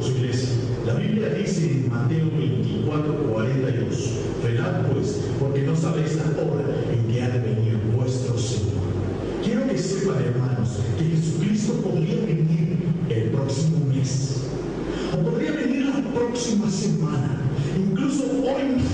por su iglesia. La Biblia dice en Mateo 24:42: velad pues, porque no sabéis la hora en que ha de venir vuestro Señor. Quiero que sepan, hermanos, que Jesucristo podría venir el próximo mes, o podría venir la próxima semana, incluso hoy mismo.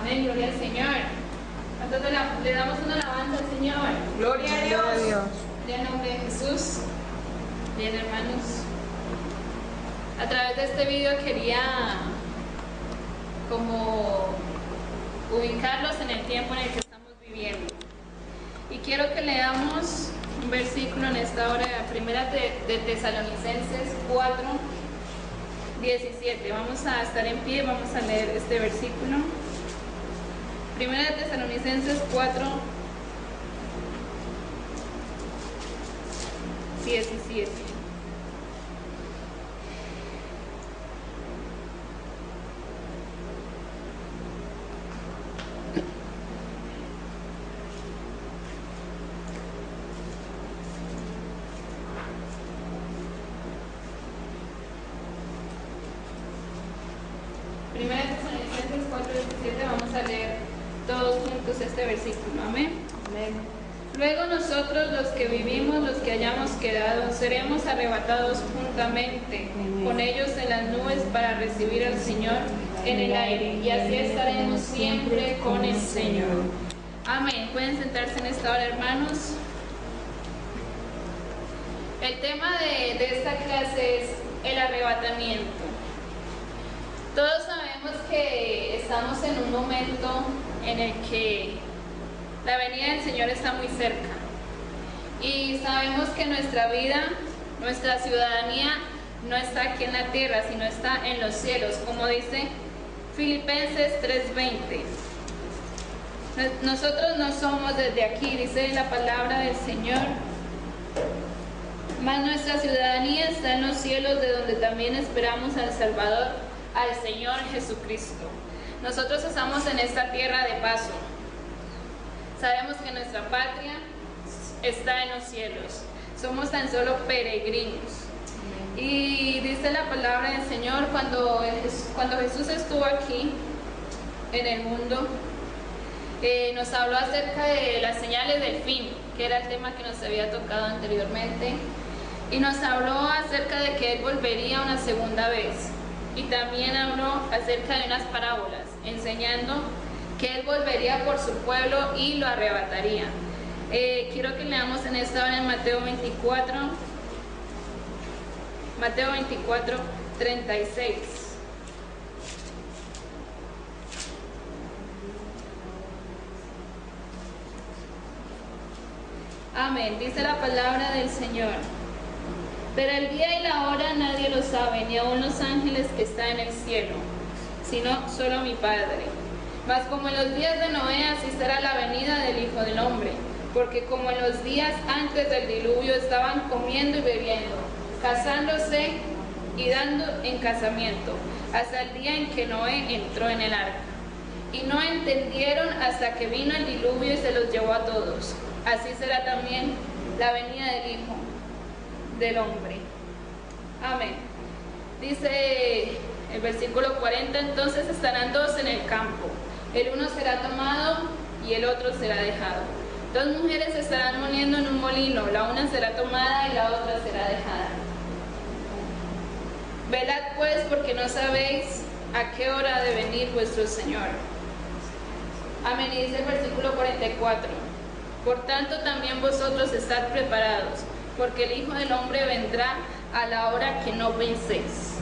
Amén, gloria al Señor. Entonces le damos una alabanza al Señor. Gloria a Dios. En el nombre de Jesús. Bien, hermanos. A través de este video quería como ubicarlos en el tiempo en el que estamos viviendo. Y quiero que leamos un versículo en esta hora, primera de Tesalonicenses 4:17. Vamos a estar en pie, vamos a leer este versículo. Primera de Tesalonicenses 4:17. Primera de Tesalonicenses 4:17, vamos a leer todos juntos este versículo. Amén. Amén. Luego nosotros, los que vivimos, los que hayamos quedado, seremos arrebatados juntamente con ellos en las nubes para recibir al Señor en el aire, y así estaremos siempre con el Señor. Amén. Pueden sentarse en esta hora, hermanos. El tema de esta clase es el arrebatamiento. Todos sabemos que estamos en un momento en el que la venida del Señor está muy cerca, y sabemos que nuestra vida, nuestra ciudadanía no está aquí en la tierra, sino está en los cielos, como dice Filipenses 3:20. Nosotros no somos desde aquí, dice la palabra del Señor, mas nuestra ciudadanía está en los cielos, de donde también esperamos al Salvador, al Señor Jesucristo. Nosotros estamos en esta tierra de paso. Sabemos que nuestra patria está en los cielos. Somos tan solo peregrinos. Y dice la palabra del Señor, cuando Jesús estuvo aquí en el mundo, nos habló acerca de las señales del fin, que era el tema que nos había tocado anteriormente, y nos habló acerca de que Él volvería una segunda vez, y también habló acerca de unas parábolas, enseñando que Él volvería por su pueblo y lo arrebataría. Quiero que leamos en esta hora en Mateo 24:36. Amén. Dice la palabra del Señor: pero el día y la hora nadie lo sabe, ni aun los ángeles que están en el cielo, sino solo mi Padre. Mas como en los días de Noé, así será la venida del Hijo del Hombre. Porque como en los días antes del diluvio estaban comiendo y bebiendo, casándose y dando en casamiento, hasta el día en que Noé entró en el arca. Y no entendieron hasta que vino el diluvio y se los llevó a todos. Así será también la venida del Hijo del Hombre. Amén. Dice el versículo 40, entonces estarán dos en el campo, el uno será tomado y el otro será dejado. Dos mujeres estarán moliendo en un molino, la una será tomada y la otra será dejada. Velad pues, porque no sabéis a qué hora ha de venir vuestro Señor. Amén. Y dice el versículo 44, por tanto también vosotros estad preparados, porque el Hijo del Hombre vendrá a la hora que no penséis.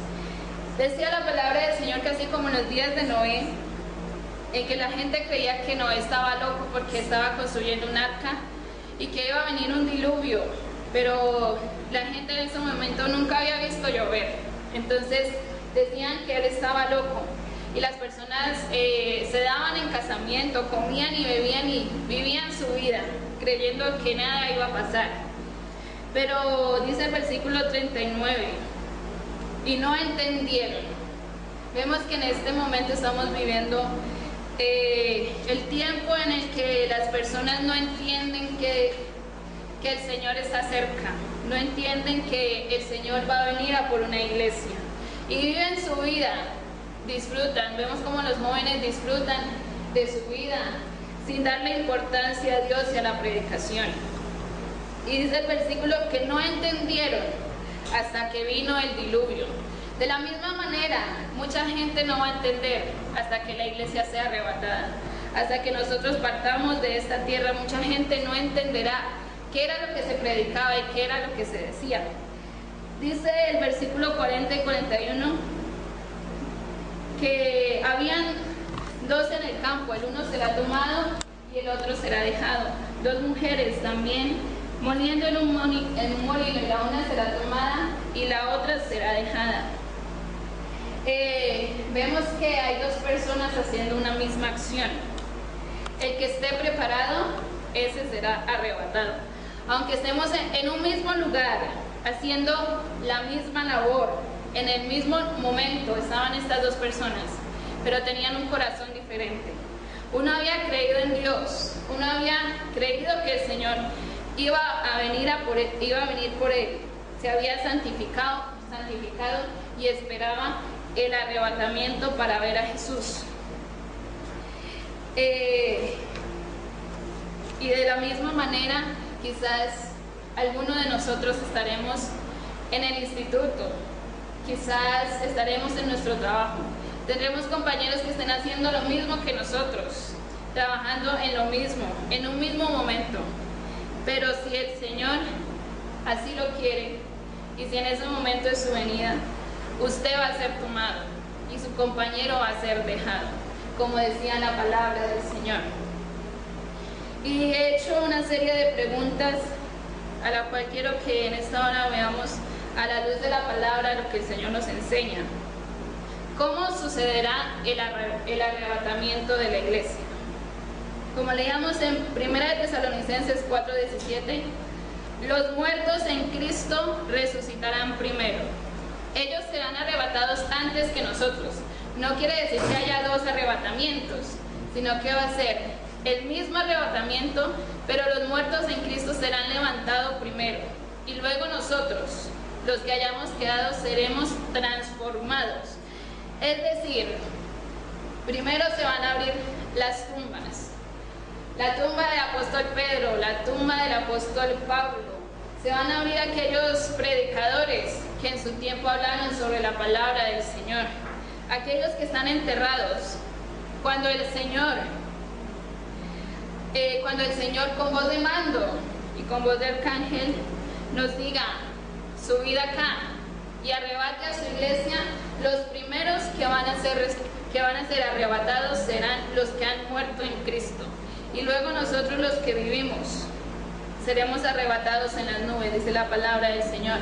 Decía la palabra del Señor que así como en los días de Noé, en que la gente creía que Noé estaba loco porque estaba construyendo un arca y que iba a venir un diluvio, pero la gente en ese momento nunca había visto llover. Entonces decían que él estaba loco y las personas se daban en casamiento, comían y bebían y vivían su vida creyendo que nada iba a pasar. Pero dice el versículo 39, y no entendieron. Vemos que en este momento estamos viviendo el tiempo en el que las personas no entienden que el Señor está cerca, no entienden que el Señor va a venir a por una iglesia y viven su vida, disfrutan. Vemos como los jóvenes disfrutan de su vida sin darle importancia a Dios y a la predicación. Y dice el versículo que no entendieron hasta que vino el diluvio. De la misma manera, mucha gente no va a entender hasta que la iglesia sea arrebatada. Hasta que nosotros partamos de esta tierra, mucha gente no entenderá qué era lo que se predicaba y qué era lo que se decía. Dice el versículo 40 y 41 que habían dos en el campo, el uno será tomado y el otro será dejado. Dos mujeres también moliendo en un molino, y la una será tomada y la otra será dejada. Vemos que hay dos personas haciendo una misma acción. El que esté preparado, ese será arrebatado. Aunque estemos en un mismo lugar, haciendo la misma labor, en el mismo momento estaban estas dos personas, pero tenían un corazón diferente. Uno había creído en Dios, uno había creído que el Señor iba a venir por él, se había santificado y esperaba el arrebatamiento para ver a Jesús. Y de la misma manera, quizás algunos de nosotros estaremos en el instituto, quizás estaremos en nuestro trabajo, tendremos compañeros que estén haciendo lo mismo que nosotros, trabajando en lo mismo, en un mismo momento. Pero si el Señor así lo quiere, y si en ese momento de su venida, usted va a ser tomado y su compañero va a ser dejado, como decía la palabra del Señor. Y he hecho una serie de preguntas a la cual quiero que en esta hora veamos a la luz de la palabra lo que el Señor nos enseña. ¿Cómo sucederá el arrebatamiento de la iglesia? Como leíamos en 1 Tesalonicenses 4:17, los muertos en Cristo resucitarán primero. Ellos serán arrebatados antes que nosotros. No quiere decir que haya dos arrebatamientos, sino que va a ser el mismo arrebatamiento, pero los muertos en Cristo serán levantados primero. Y luego nosotros, los que hayamos quedado, seremos transformados. Es decir, primero se van a abrir las tumbas. La tumba del apóstol Pedro, la tumba del apóstol Pablo. Se van a abrir aquellos predicadores que en su tiempo hablaron sobre la palabra del Señor. Aquellos que están enterrados. Cuando el Señor con voz de mando y con voz de arcángel nos diga, subid acá y arrebate a su iglesia, los primeros que van a ser arrebatados serán los que han muerto en Cristo. Y luego nosotros los que vivimos seremos arrebatados en las nubes, dice la palabra del Señor.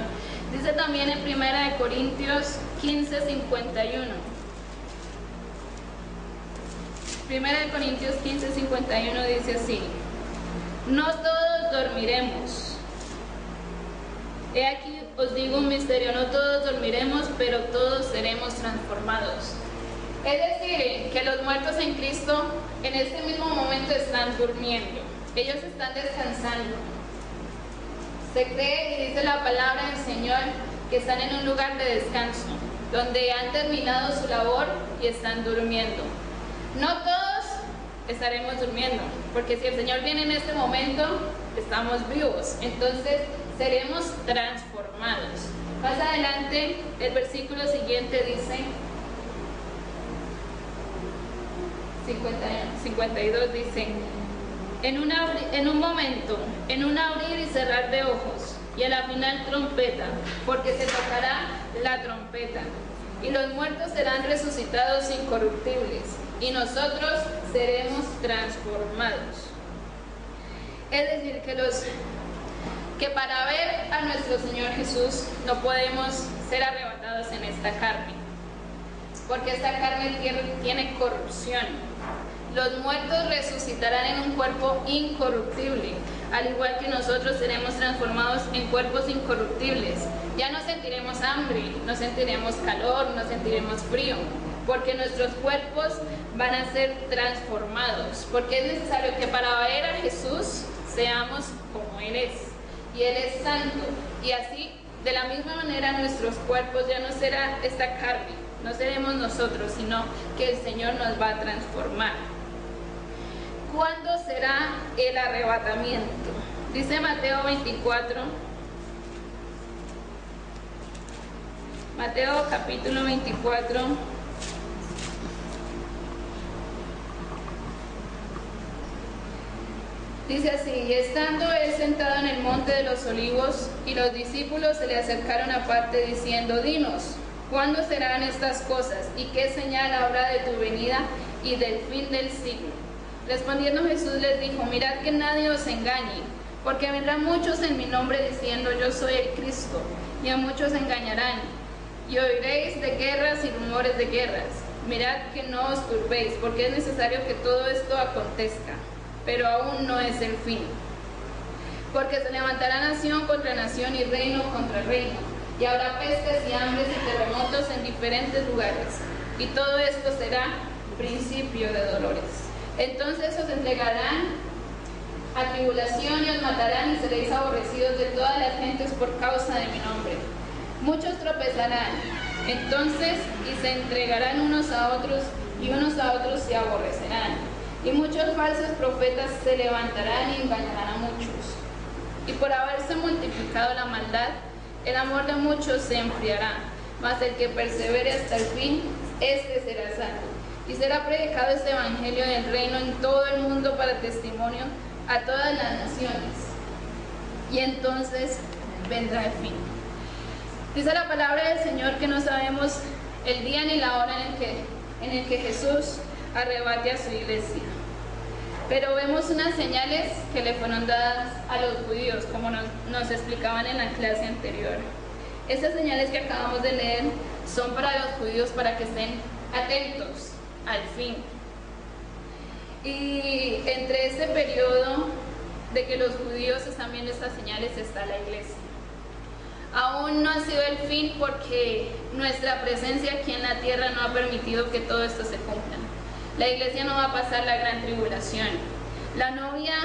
Dice también en 1 Corintios 15:51. 1 Corintios 15:51 dice así: no todos dormiremos. He aquí os digo un misterio, no todos dormiremos, pero todos seremos transformados. Es decir, que los muertos en Cristo en este mismo momento están durmiendo. Ellos están descansando. Se cree y dice la palabra del Señor que están en un lugar de descanso, donde han terminado su labor y están durmiendo. No todos estaremos durmiendo, porque si el Señor viene en este momento, estamos vivos, entonces seremos transformados. Más adelante, el versículo siguiente dice, 52 dice, en un momento, en un abrir y cerrar de ojos, y a la final trompeta, porque se tocará la trompeta. y los muertos serán resucitados incorruptibles, y nosotros seremos transformados. Es decir, que para ver a nuestro Señor Jesús no podemos ser arrebatados en esta carne, porque esta carne tiene corrupción. Los muertos resucitarán en un cuerpo incorruptible, al igual que nosotros seremos transformados en cuerpos incorruptibles. Ya no sentiremos hambre, no sentiremos calor, no sentiremos frío, porque nuestros cuerpos van a ser transformados, porque es necesario que para ver a Jesús seamos como Él es, y Él es santo, y así, de la misma manera, nuestros cuerpos ya no será esta carne, no seremos nosotros, sino que el Señor nos va a transformar. ¿Cuándo será el arrebatamiento? Dice Mateo 24, Mateo capítulo 24, dice así: y estando él sentado en el monte de los olivos, y los discípulos se le acercaron aparte diciendo: dinos, ¿cuándo serán estas cosas? ¿Y qué señal habrá de tu venida y del fin del siglo? Respondiendo Jesús les dijo: mirad que nadie os engañe, porque vendrán muchos en mi nombre diciendo: yo soy el Cristo, y a muchos engañarán. Y oiréis de guerras y rumores de guerras. Mirad que no os turbéis, porque es necesario que todo esto acontezca, pero aún no es el fin. Porque se levantará nación contra nación y reino contra reino, y habrá pestes y hambres y terremotos en diferentes lugares, y todo esto será principio de dolores. Entonces os entregarán a tribulación y os matarán, y seréis aborrecidos de todas las gentes por causa de mi nombre. Muchos tropezarán entonces y se entregarán unos a otros, y unos a otros se aborrecerán. Y muchos falsos profetas se levantarán y engañarán a muchos. Y por haberse multiplicado la maldad, el amor de muchos se enfriará, mas el que persevere hasta el fin, éste será salvo. Y será predicado este evangelio del reino en todo el mundo para testimonio a todas las naciones. Y entonces vendrá el fin. Dice la palabra del Señor que no sabemos el día ni la hora en el que Jesús arrebate a su iglesia. Pero vemos unas señales que le fueron dadas a los judíos, como nos explicaban en la clase anterior. Estas señales que acabamos de leer son para los judíos, para que estén atentos al fin. Y entre este periodo de que los judíos están viendo estas señales está la iglesia. Aún no ha sido el fin, porque nuestra presencia aquí en la tierra no ha permitido que todo esto se cumpla. La iglesia no va a pasar la gran tribulación. La novia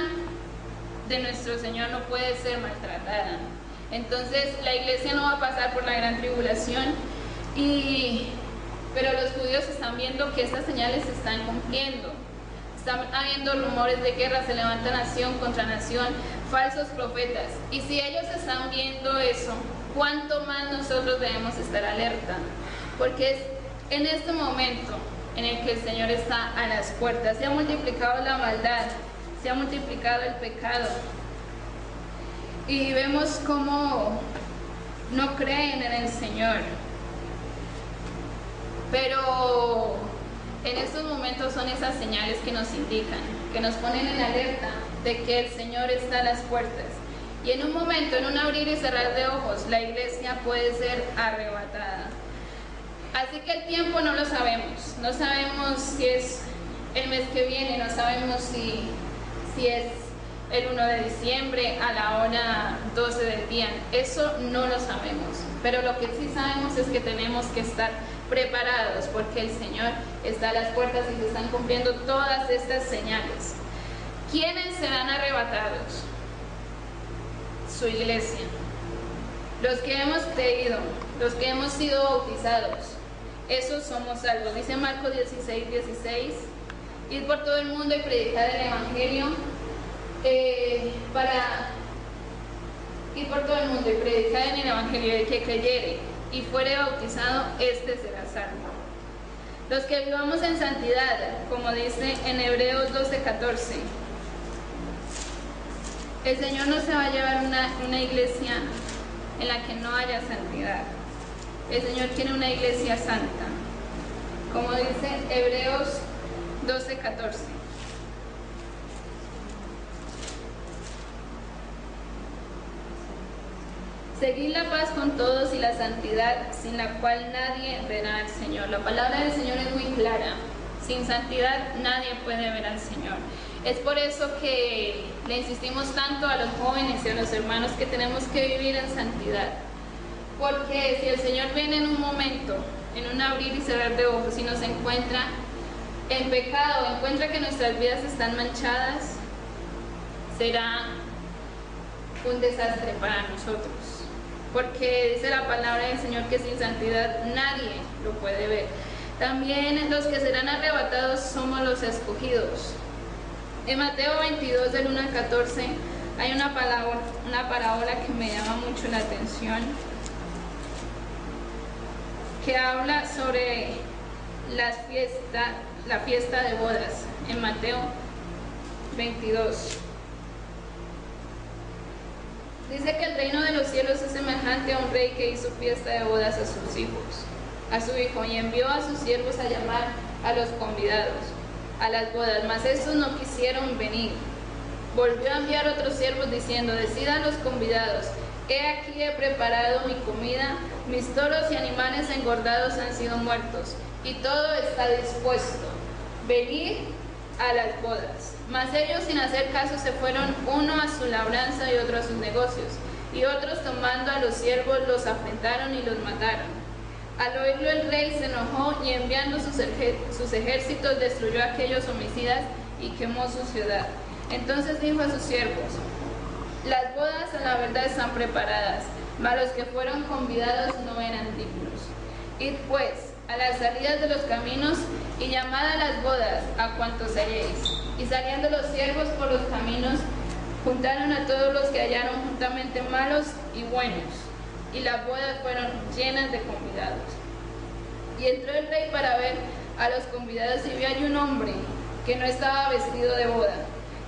de nuestro Señor no puede ser maltratada. Entonces la iglesia no va a pasar por la gran tribulación, pero los judíos están viendo que estas señales se están cumpliendo. Están habiendo rumores de guerra, se levanta nación contra nación, falsos profetas. Y si ellos están viendo eso, ¿cuánto más nosotros debemos estar alerta? Porque es en este momento en el que el Señor está a las puertas. Se ha multiplicado la maldad, se ha multiplicado el pecado. Y vemos cómo no creen en el Señor. Pero en estos momentos son esas señales que nos indican, que nos ponen en alerta de que el Señor está a las puertas. Y en un momento, en un abrir y cerrar de ojos, la iglesia puede ser arrebatada. Así que el tiempo no lo sabemos. No sabemos si es el mes que viene, no sabemos si es el 1 de diciembre a la hora 12 del día. Eso no lo sabemos. Pero lo que sí sabemos es que tenemos que estar preparados, porque el Señor está a las puertas y se están cumpliendo todas estas señales. ¿Quiénes serán arrebatados? Su iglesia. Los que hemos creído, los que hemos sido bautizados, esos somos salvos. Dice Marcos 16:16, ir por todo el mundo y predicar el evangelio, ir por todo el mundo y predicar en el evangelio. El que creyere y fuere bautizado, este será salvo. Los que vivamos en santidad, como dice en Hebreos 12:14, el Señor no se va a llevar una iglesia en la que no haya santidad. El Señor quiere una iglesia santa, como dice Hebreos 12:14. Seguid la paz con todos y la santidad, sin la cual nadie verá al Señor. La palabra del Señor es muy clara. Sin santidad nadie puede ver al Señor. Es por eso que le insistimos tanto a los jóvenes y a los hermanos que tenemos que vivir en santidad. Porque si el Señor viene en un momento, en un abrir y cerrar de ojos, y nos encuentra en pecado, encuentra que nuestras vidas están manchadas, será un desastre para nosotros. Porque dice la palabra del Señor que sin santidad nadie lo puede ver. También los que serán arrebatados somos los escogidos. En Mateo 22, del 1 al 14, hay una parábola que me llama mucho la atención, que habla sobre la fiesta de bodas, en Mateo 22. Dice que el reino de los cielos es semejante a un rey que hizo fiesta de bodas a sus hijos, a su hijo, y envió a sus siervos a llamar a los convidados a las bodas, mas estos no quisieron venir. Volvió a enviar otros siervos diciendo: decidan los convidados, he aquí he preparado mi comida, mis toros y animales engordados han sido muertos, y todo está dispuesto, venid a las bodas. Mas ellos, sin hacer caso, se fueron, uno a su labranza y otro a sus negocios, y otros, tomando a los siervos, los afrentaron y los mataron. Al oírlo el rey se enojó, y enviando sus ejércitos destruyó a aquellos homicidas y quemó su ciudad. Entonces dijo a sus siervos: las bodas a la verdad están preparadas, mas los que fueron convidados no eran dignos. Id pues a las salidas de los caminos y llamad a las bodas a cuantos halléis. Y saliendo los siervos por los caminos, juntaron a todos los que hallaron juntamente, malos y buenos, y las bodas fueron llenas de convidados. Y entró el rey para ver a los convidados, y vio allí un hombre que no estaba vestido de boda.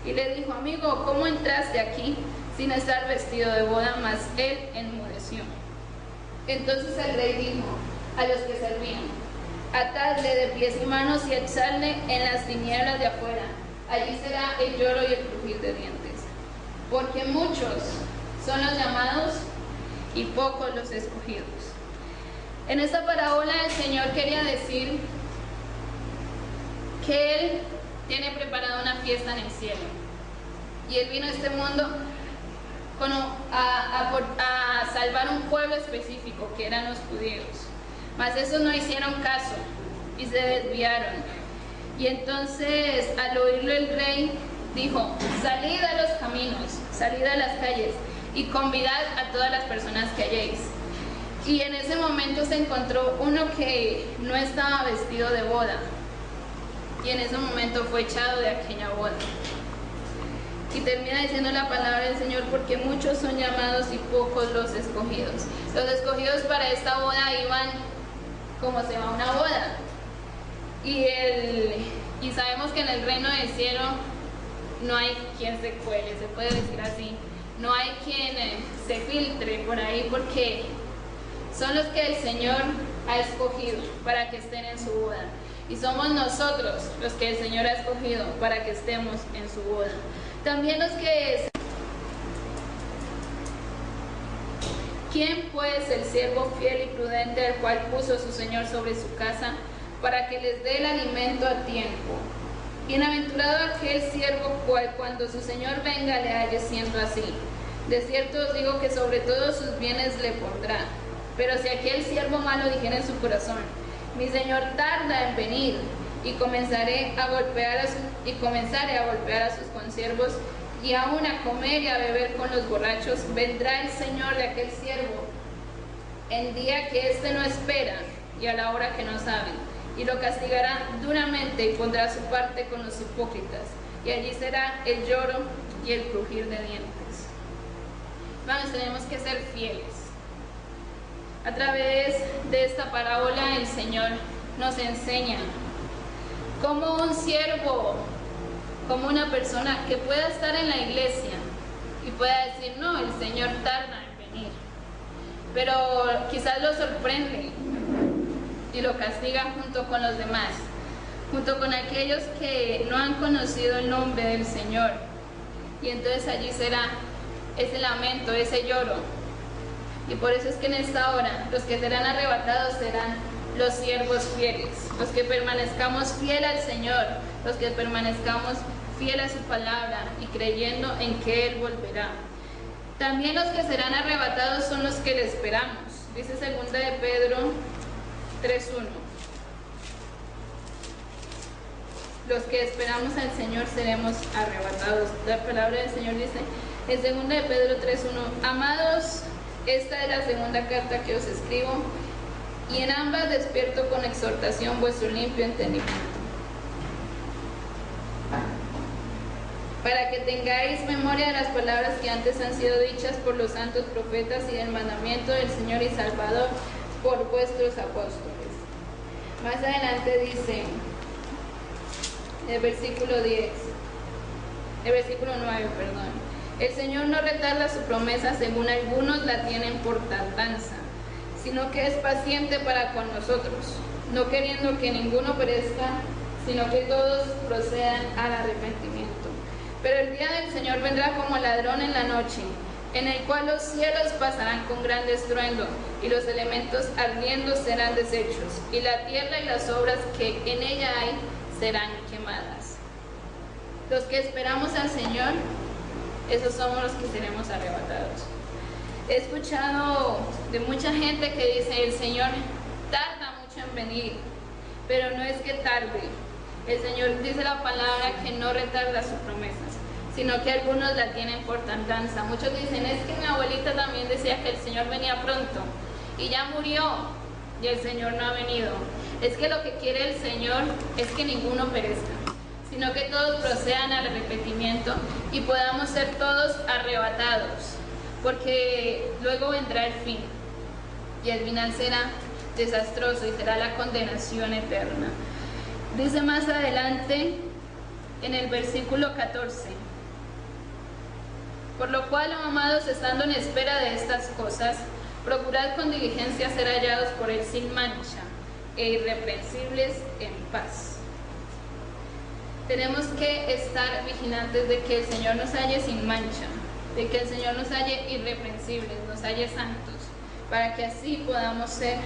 Y le dijo: amigo, ¿cómo entraste aquí sin estar vestido de boda? Mas él enmudeció. Entonces el rey dijo a los que servían: atadle de pies y manos y echadle en las tinieblas de afuera. Allí será el lloro y el crujir de dientes. Porque muchos son los llamados y pocos los escogidos. En esta parábola el Señor quería decir que Él tiene preparada una fiesta en el cielo. Y Él vino a este mundo a salvar un pueblo específico, que eran los judíos. Mas esos no hicieron caso y se desviaron. Y entonces, al oírlo el rey, dijo: salid a los caminos, salid a las calles y convidad a todas las personas que halléis. Y en ese momento se encontró uno que no estaba vestido de boda, y en ese momento fue echado de aquella boda. Y termina diciendo la palabra del Señor: porque muchos son llamados y pocos los escogidos. Los escogidos para esta boda iban como se va a una boda. Y sabemos que en el reino del cielo no hay quien se cuele, se puede decir así. No hay quien se filtre por ahí, porque son los que el Señor ha escogido para que estén en su boda. Y somos nosotros los que el Señor ha escogido para que estemos en su boda. También los que... ¿Quién pues, el siervo fiel y prudente, al cual puso su Señor sobre su casa, para que les dé el alimento a tiempo? Bienaventurado aquel siervo cual, cuando su Señor venga, le halle siendo así. De cierto os digo que sobre todos sus bienes le pondrá. Pero si aquel siervo malo dijera en su corazón: mi Señor tarda en venir, y comenzaré a golpear a sus consiervos, y aún a comer y a beber con los borrachos, vendrá el Señor de aquel siervo en día que éste no espera y a la hora que no sabe, y lo castigará duramente y pondrá su parte con los hipócritas, y allí será el lloro y el crujir de dientes. Vamos, tenemos que ser fieles. A través de esta parábola el Señor nos enseña cómo un siervo, como una persona que pueda estar en la iglesia y pueda decir: no, el Señor tarda en venir. pero quizás lo sorprende y lo castiga junto con los demás, junto con aquellos que no han conocido el nombre del Señor. Y entonces allí será ese lamento, ese lloro. Y por eso es que en esta hora los que serán arrebatados serán los siervos fieles, los que permanezcamos fiel al Señor, los que permanezcamos fiel a su palabra y creyendo en que Él volverá. También los que serán arrebatados son los que le esperamos. Dice 2 de Pedro 3:1. Los que esperamos al Señor seremos arrebatados. La palabra del Señor dice en 2 de Pedro 3:1: Amados, esta es la segunda carta que os escribo, y en ambas despierto con exhortación vuestro limpio entendimiento, para que tengáis memoria de las palabras que antes han sido dichas por los santos profetas y del mandamiento del Señor y Salvador por vuestros apóstoles. Más adelante dice, el versículo 9, el Señor no retarda su promesa según algunos la tienen por tardanza, sino que es paciente para con nosotros, no queriendo que ninguno perezca, sino que todos procedan al arrepentimiento. Pero el día del Señor vendrá como ladrón en la noche, en el cual los cielos pasarán con gran estruendo, y los elementos ardiendo serán deshechos, y la tierra y las obras que en ella hay serán quemadas. Los que esperamos al Señor, esos somos los que seremos arrebatados. He escuchado de mucha gente que dice: el Señor tarda mucho en venir, pero no es que tarde. El Señor dice la palabra que no retarda sus promesas, sino que algunos la tienen por tardanza. Muchos dicen: es que mi abuelita también decía que el Señor venía pronto y ya murió y el Señor no ha venido. Es que lo que quiere el Señor es que ninguno perezca, sino que todos procedan al arrepentimiento y podamos ser todos arrebatados, porque luego vendrá el fin y el final será desastroso y será la condenación eterna. Dice más adelante en el versículo 14: por lo cual, amados, estando en espera de estas cosas, procurad con diligencia ser hallados por Él sin mancha e irreprensibles en paz. Tenemos que estar vigilantes de que el Señor nos halle sin mancha, de que el Señor nos halle irreprensibles, nos halle santos, para que así podamos ser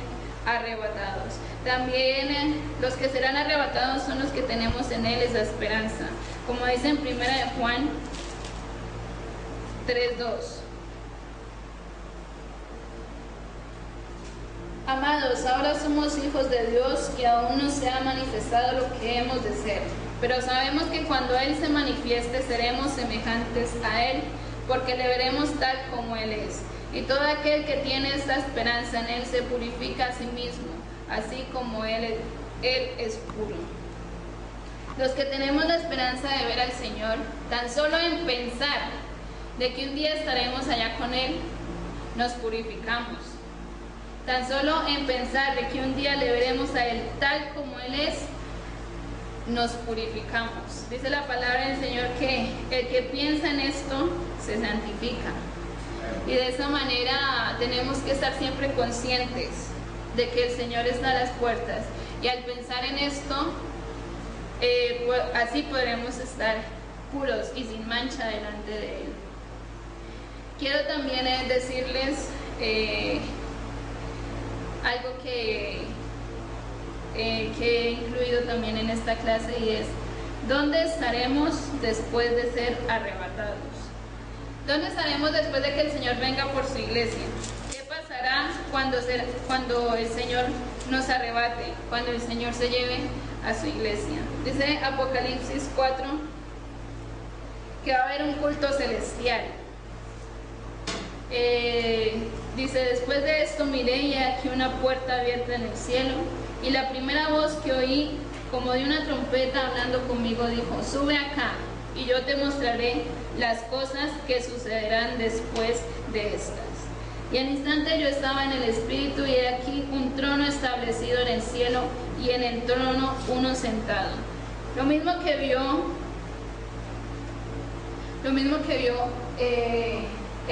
arrebatados. También los que serán arrebatados son los que tenemos en Él esa esperanza, como dice en 1 Juan 3:2. Amados, ahora somos hijos de Dios y aún no se ha manifestado lo que hemos de ser, pero sabemos que cuando Él se manifieste seremos semejantes a Él, porque le veremos tal como Él es. Y todo aquel que tiene esta esperanza en Él se purifica a sí mismo, así como Él es puro. Los que tenemos la esperanza de ver al Señor, tan solo en pensar de que un día estaremos allá con Él, nos purificamos. Tan solo en pensar de que un día le veremos a Él tal como Él es, nos purificamos. Dice la palabra del Señor que el que piensa en esto se santifica. Y de esa manera tenemos que estar siempre conscientes de que el Señor está a las puertas. Y al pensar en esto, así podremos estar puros y sin mancha delante de Él. Quiero también decirles algo que he incluido también en esta clase, y es: ¿dónde estaremos después de ser arrebatados? ¿Dónde estaremos después de que el Señor venga por su iglesia? ¿Qué pasará cuando el Señor nos arrebate, cuando el Señor se lleve a su iglesia? Dice Apocalipsis 4 que va a haber un culto celestial. Dice: después de esto miré y aquí una puerta abierta en el cielo, y la primera voz que oí, como de una trompeta hablando conmigo, dijo: sube acá y yo te mostraré las cosas que sucederán después de estas. Y al instante yo estaba en el Espíritu, y he aquí un trono establecido en el cielo, y en el trono uno sentado. Lo mismo que vio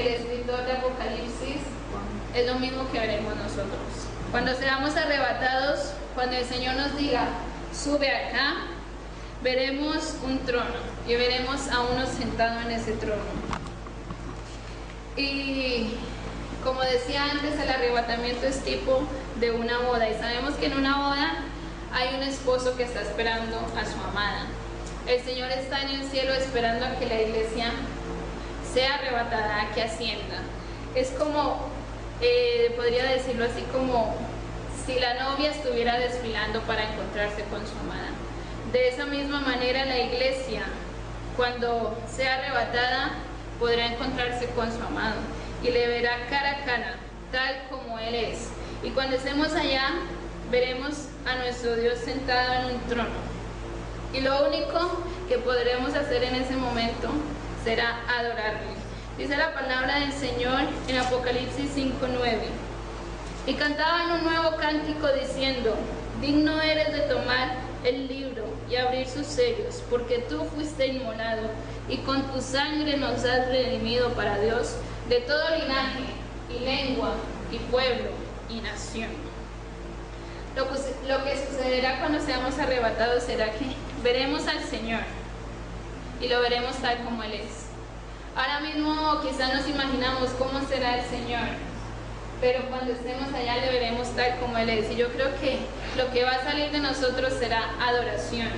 el escritor de Apocalipsis, es lo mismo que veremos nosotros. Cuando seamos arrebatados, cuando el Señor nos diga, sube acá, veremos un trono y veremos a uno sentado en ese trono. Y como decía antes, el arrebatamiento es tipo de una boda, y sabemos que en una boda hay un esposo que está esperando a su amada. El Señor está en el cielo esperando a que la iglesia sea arrebatada, a que ascienda. Es como, podría decirlo así, como si la novia estuviera desfilando para encontrarse con su amada. De esa misma manera la iglesia, cuando sea arrebatada, podrá encontrarse con su amado y le verá cara a cara, tal como Él es. Y cuando estemos allá, veremos a nuestro Dios sentado en un trono. Y lo único que podremos hacer en ese momento será adorarle. Dice la palabra del Señor en Apocalipsis 5:9. Y cantaban un nuevo cántico diciendo, digno eres de tomar el libro y abrir sus sellos, porque tú fuiste inmolado y con tu sangre nos has redimido para Dios de todo linaje y lengua y pueblo y nación. Lo que sucederá cuando seamos arrebatados será que veremos al Señor y lo veremos tal como Él es. Ahora mismo quizás nos imaginamos cómo será el Señor, pero cuando estemos allá le veremos tal como Él es. Y yo creo que lo que va a salir de nosotros será adoración.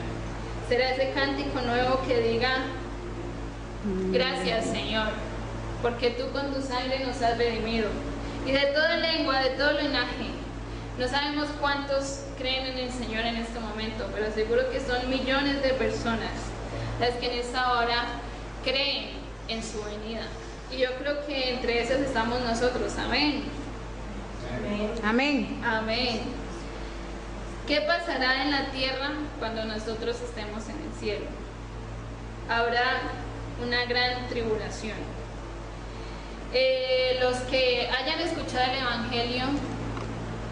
Será ese cántico nuevo que diga, gracias Señor, porque tú con tu sangre nos has redimido. Y de toda lengua, de todo linaje, no sabemos cuántos creen en el Señor en este momento, pero seguro que son millones de personas las que en esta hora creen en su venida. Y yo creo que entre esas estamos nosotros. Amén. Amén. Amén. ¿Qué pasará en la tierra cuando nosotros estemos en el cielo? Habrá una gran tribulación. Los que hayan escuchado el Evangelio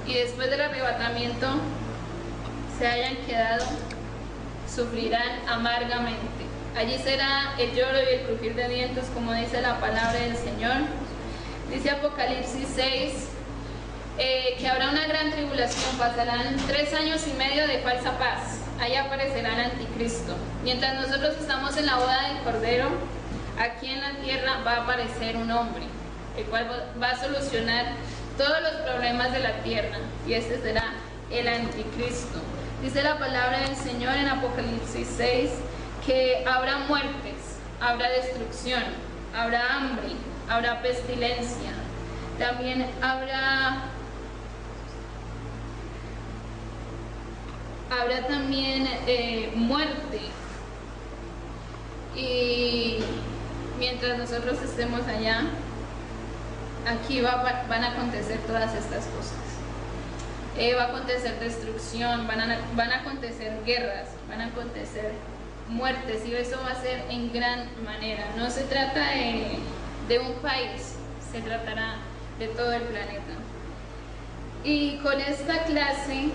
y después del arrebatamiento se hayan quedado, sufrirán amargamente. Allí será el lloro y el crujir de dientes, como dice la palabra del Señor. Dice Apocalipsis 6, que habrá una gran tribulación, pasarán 3 años y medio de falsa paz. Ahí aparecerá el anticristo. Mientras nosotros estamos en la boda del Cordero, aquí en la tierra va a aparecer un hombre, el cual va a solucionar todos los problemas de la tierra, y este será el anticristo. Dice la palabra del Señor en Apocalipsis 6 que habrá muertes, habrá destrucción, habrá hambre, habrá pestilencia, también habrá también muerte. Y mientras nosotros estemos allá, aquí van a acontecer todas estas cosas. Va a acontecer destrucción, van a acontecer guerras, van a acontecer muertes, y eso va a ser en gran manera. No se trata de un país, se tratará de todo el planeta. Y con esta clase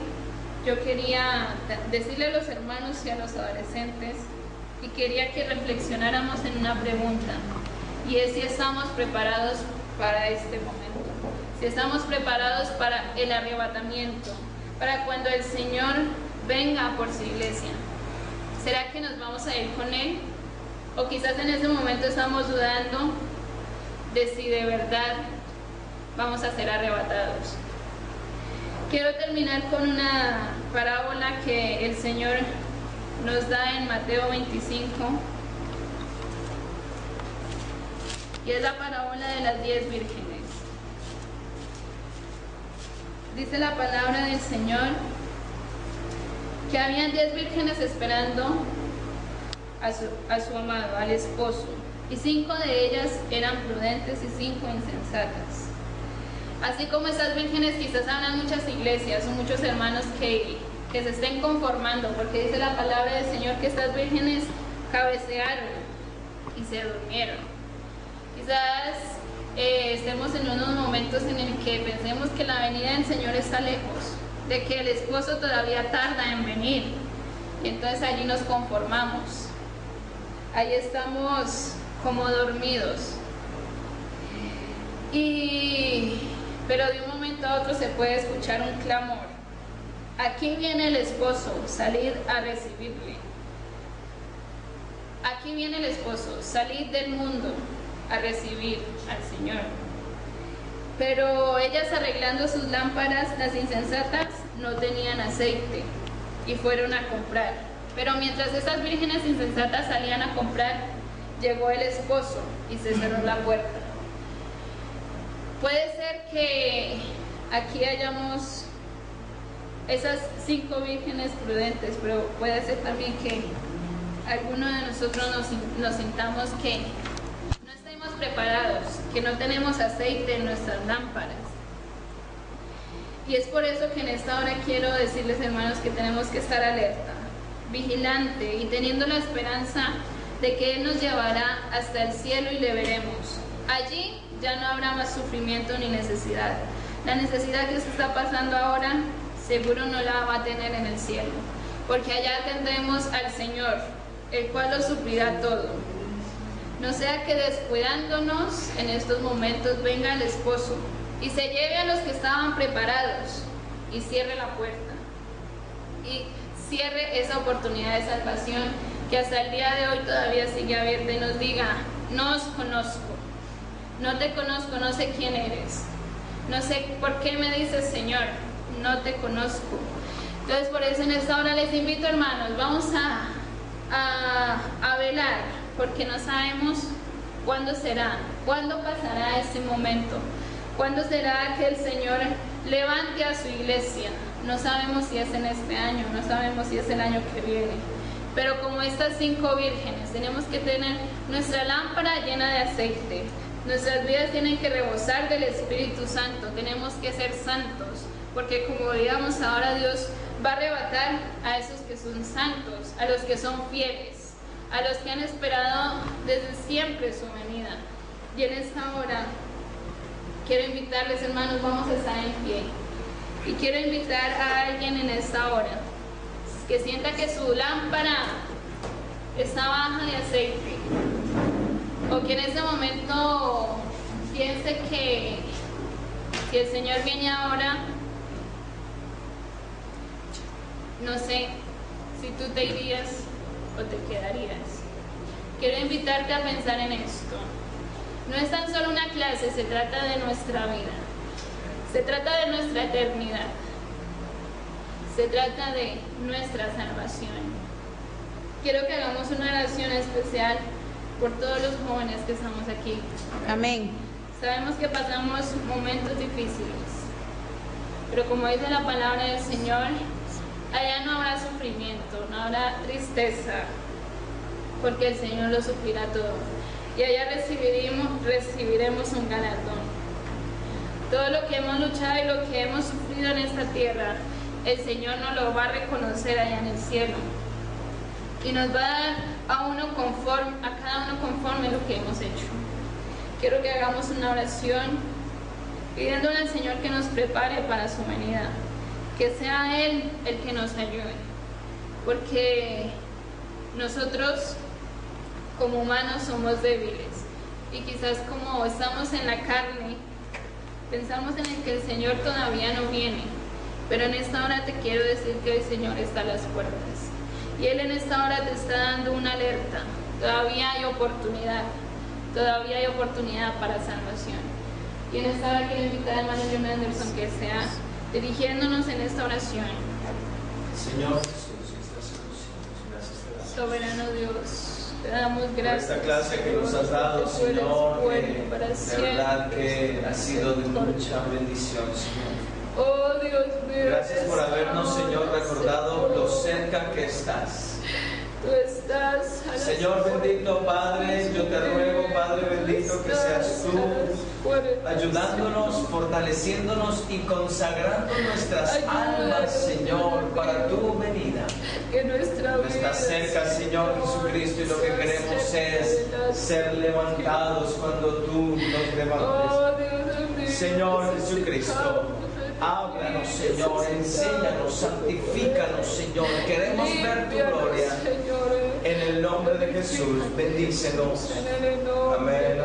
yo quería decirle a los hermanos y a los adolescentes, y quería que reflexionáramos en una pregunta, y es si estamos preparados para este momento, si estamos preparados para el arrebatamiento, para cuando el Señor venga por su iglesia. ¿Será que nos vamos a ir con Él? O quizás en ese momento estamos dudando de si de verdad vamos a ser arrebatados. Quiero terminar con una parábola que el Señor nos da en Mateo 25, y es la parábola de las 10 vírgenes. Dice la palabra del Señor que habían 10 vírgenes esperando a su amado, al esposo, y 5 de ellas eran prudentes y 5 insensatas. Así como estas vírgenes, quizás habrán muchas iglesias o muchos hermanos que se estén conformando, porque dice la palabra del Señor que estas vírgenes cabecearon y se durmieron. Quizás estemos en unos momentos en el que pensemos que la venida del Señor está lejos, de que el esposo todavía tarda en venir, y entonces allí nos conformamos, ahí estamos como dormidos. Pero de un momento a otro se puede escuchar un clamor. Aquí viene el esposo, salid a recibirle. Aquí viene el esposo, salid del mundo a recibir al Señor. Pero ellas, arreglando sus lámparas, las insensatas, no tenían aceite y fueron a comprar. Pero mientras estas vírgenes insensatas salían a comprar, llegó el esposo y se cerró la puerta. Puede ser que aquí hayamos esas 5 vírgenes prudentes, pero puede ser también que algunos de nosotros nos sintamos que no estemos preparados, que no tenemos aceite en nuestras lámparas. Y es por eso que en esta hora quiero decirles, hermanos, que tenemos que estar alerta, vigilante y teniendo la esperanza de que Él nos llevará hasta el cielo y le veremos. Allí ya no habrá más sufrimiento ni necesidad. La necesidad que se está pasando ahora seguro no la va a tener en el cielo, porque allá tendremos al Señor, el cual lo suplirá todo. No sea que descuidándonos en estos momentos venga el esposo y se lleve a los que estaban preparados y cierre la puerta y cierre esa oportunidad de salvación que hasta el día de hoy todavía sigue abierta y nos diga: no os conozco, no te conozco, no sé quién eres, no sé por qué me dices Señor, no te conozco. Entonces por eso en esta hora les invito, hermanos, vamos a velar, porque no sabemos cuándo será, cuándo pasará ese momento, cuándo será que el Señor levante a su iglesia. No sabemos si es en este año, no sabemos si es el año que viene, pero como estas 5 vírgenes tenemos que tener nuestra lámpara llena de aceite. Nuestras vidas tienen que rebosar del Espíritu Santo, tenemos que ser santos, porque como digamos ahora, Dios va a arrebatar a esos que son santos, a los que son fieles, a los que han esperado desde siempre su venida. Y en esta hora quiero invitarles, hermanos, vamos a estar en pie. Y quiero invitar a alguien en esta hora que sienta que su lámpara está baja de aceite, o que en este momento piense que si el Señor viene ahora, no sé si tú te irías o te quedarías. Quiero invitarte a pensar en esto. No es tan solo una clase, se trata de nuestra vida, se trata de nuestra eternidad, se trata de nuestra salvación. Quiero que hagamos una oración especial por todos los jóvenes que estamos aquí. Amén. Sabemos que pasamos momentos difíciles, pero como dice la palabra del Señor, allá no habrá sufrimiento, no habrá tristeza, porque el Señor lo suplirá todo. Y allá recibiremos un galardón. Todo lo que hemos luchado y lo que hemos sufrido en esta tierra, el Señor nos lo va a reconocer allá en el cielo. Y nos va a dar a cada uno conforme lo que hemos hecho. Quiero que hagamos una oración pidiéndole al Señor que nos prepare para su venida, que sea Él el que nos ayude, porque nosotros como humanos somos débiles y quizás como estamos en la carne pensamos en el que el Señor todavía no viene, pero en esta hora te quiero decir que el Señor está a las puertas y Él en esta hora te está dando una alerta. Todavía hay oportunidad para salvación. Y en esta hora quiero invitar al hermano John Anderson que sea dirigiéndonos en esta oración. Señor Jesús, gracias te damos. Soberano Dios, te damos gracias por esta clase que nos has dado, Señor, de verdad que ha sido de mucha bendición, Señor. Oh Dios mío, gracias por habernos, Señor, recordado lo cerca que estás. Tú estás, Señor bendito, Padre, yo te ruego, Padre bendito, que seas tú ayudándonos, fortaleciéndonos y consagrando nuestras almas, Señor, para tu venida. Que nuestra vida está cerca, Señor Jesucristo, y lo que queremos es ser levantados cuando tú nos levantes. Señor Jesucristo, háblanos, Señor, enséñanos, santifícanos, Señor. Queremos ver tu gloria. En el nombre de Jesús, bendícenos. Amén.